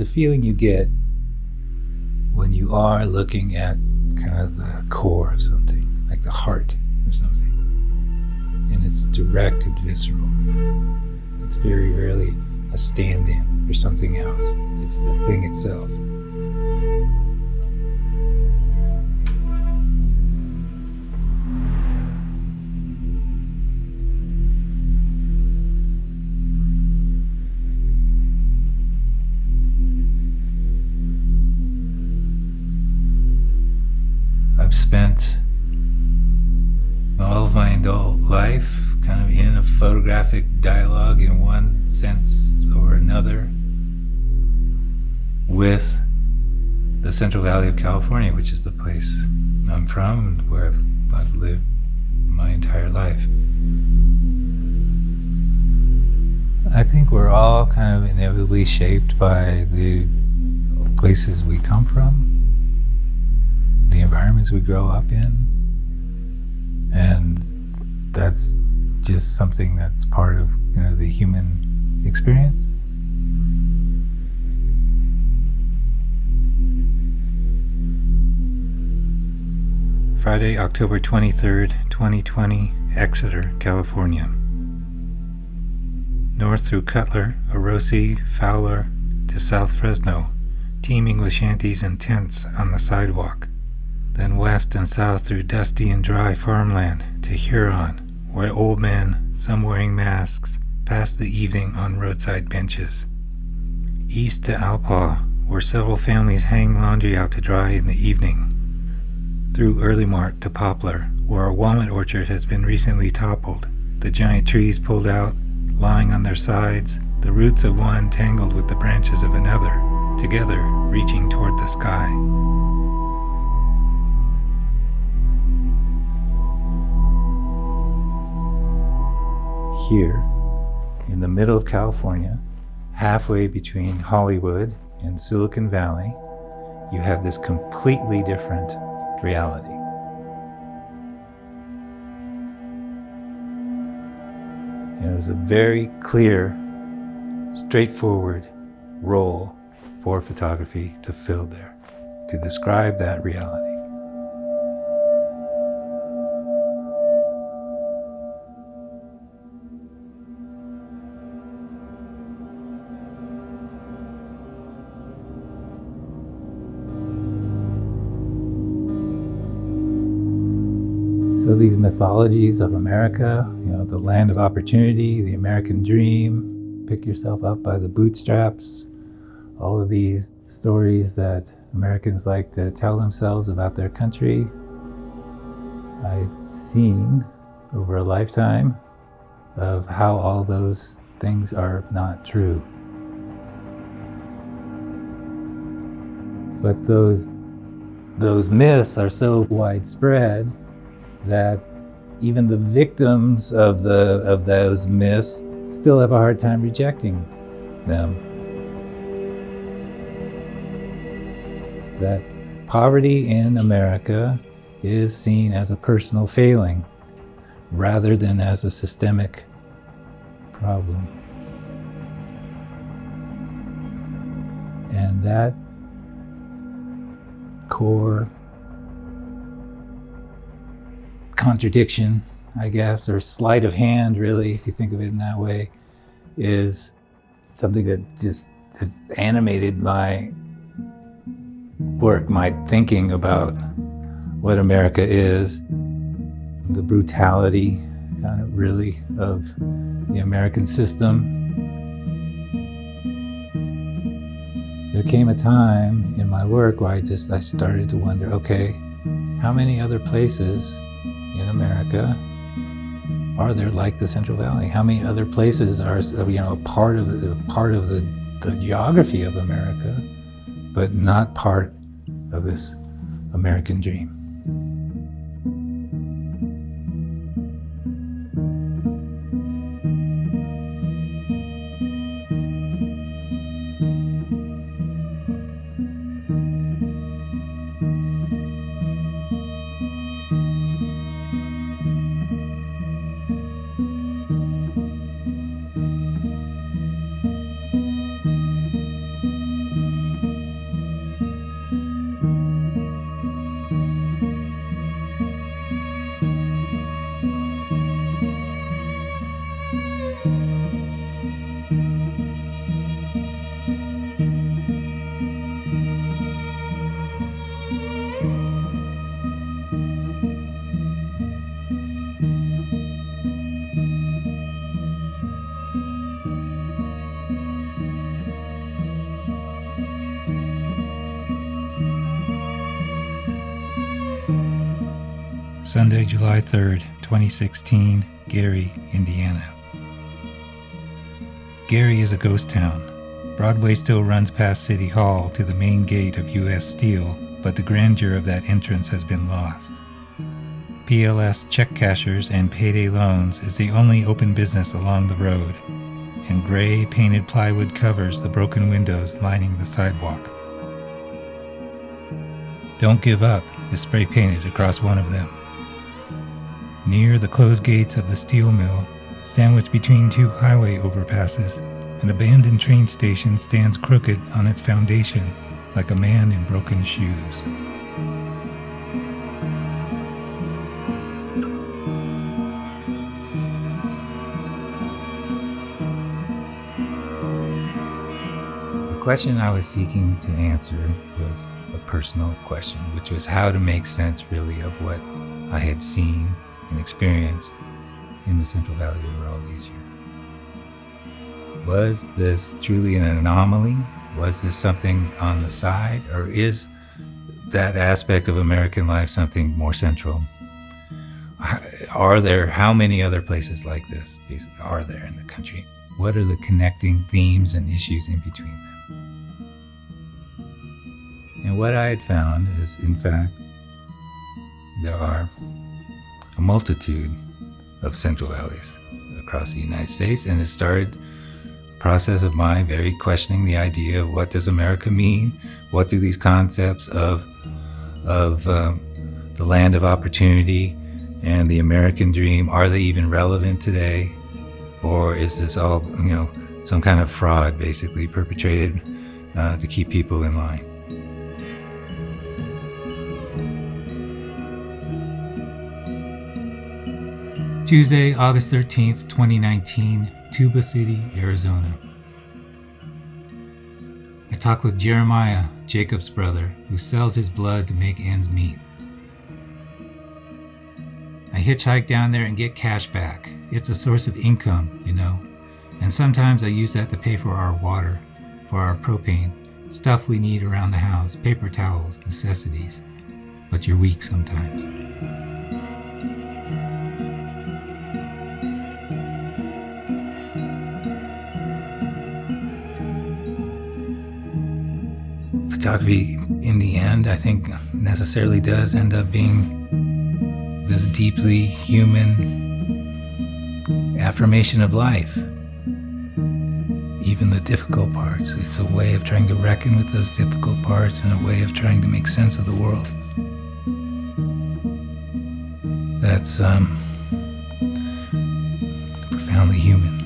there's a feeling you get when you are looking at kind of the core of something, like the heart of something. And it's direct and visceral. It's very rarely a stand-in for something else. It's the thing itself. I've spent all of my adult life kind of in a photographic dialogue in one sense or another with the Central Valley of California, which is the place I'm from and where I've lived my entire life. I think we're all kind of inevitably shaped by the places we come from, the environments we grow up in, and that's just something that's part of the human experience. Friday, October 23rd, 2020, Exeter, California. North through Cutler, Orosi, Fowler to South Fresno, teeming with shanties and tents on the sidewalk. Then west and south through dusty and dry farmland to Huron, where old men, some wearing masks, pass the evening on roadside benches. East to Alpaugh, where several families hang laundry out to dry in the evening. Through Early Mart to Poplar, where a walnut orchard has been recently toppled, the giant trees pulled out, lying on their sides, the roots of one tangled with the branches of another, together reaching toward the sky. Here, in the middle of California, halfway between Hollywood and Silicon Valley, you have this completely different reality. And it was a very clear, straightforward role for photography to fill there, to describe that reality. So these mythologies of America, the land of opportunity, the American dream, pick yourself up by the bootstraps, all of these stories that Americans like to tell themselves about their country, I've seen over a lifetime of how all those things are not true. But those myths are so widespread that even the victims of those myths still have a hard time rejecting them. That poverty in America is seen as a personal failing rather than as a systemic problem. And that core contradiction, I guess, or sleight of hand, really, if you think of it in that way, is something that just has animated my work, my thinking about what America is, the brutality, kind of really, of the American system. There came a time in my work where I started to wonder, okay, how many other places in America are there like the Central Valley? How many other places are a part of the geography of America, but not part of this American dream? Sunday, July 3rd, 2016, Gary, Indiana. Gary is a ghost town. Broadway still runs past City Hall to the main gate of U.S. Steel, but the grandeur of that entrance has been lost. PLS check cashers and payday loans is the only open business along the road, and gray painted plywood covers the broken windows lining the sidewalk. Don't Give Up is spray painted across one of them. Near the closed gates of the steel mill, sandwiched between two highway overpasses, an abandoned train station stands crooked on its foundation like a man in broken shoes. The question I was seeking to answer was a personal question, which was how to make sense really of what I had seen and experienced in the Central Valley over all these years. Was this truly an anomaly? Was this something on the side? Or is that aspect of American life something more central? How many other places like this are there in the country? What are the connecting themes and issues in between them? And what I had found is, in fact, there are a multitude of Central Valleys across the United States, and it started a process of my very questioning the idea of what does America mean? What do these concepts of the land of opportunity and the American dream, are they even relevant today? Or is this all, some kind of fraud basically perpetrated to keep people in line? Tuesday, August 13th, 2019, Tuba City, Arizona. I talked with Jeremiah, Jacob's brother, who sells his blood to make ends meet. I hitchhike down there and get cash back. It's a source of income, and sometimes I use that to pay for our water, for our propane, stuff we need around the house, paper towels, necessities. But you're weak sometimes. Photography, in the end, I think necessarily does end up being this deeply human affirmation of life. Even the difficult parts. It's a way of trying to reckon with those difficult parts and a way of trying to make sense of the world. That's profoundly human.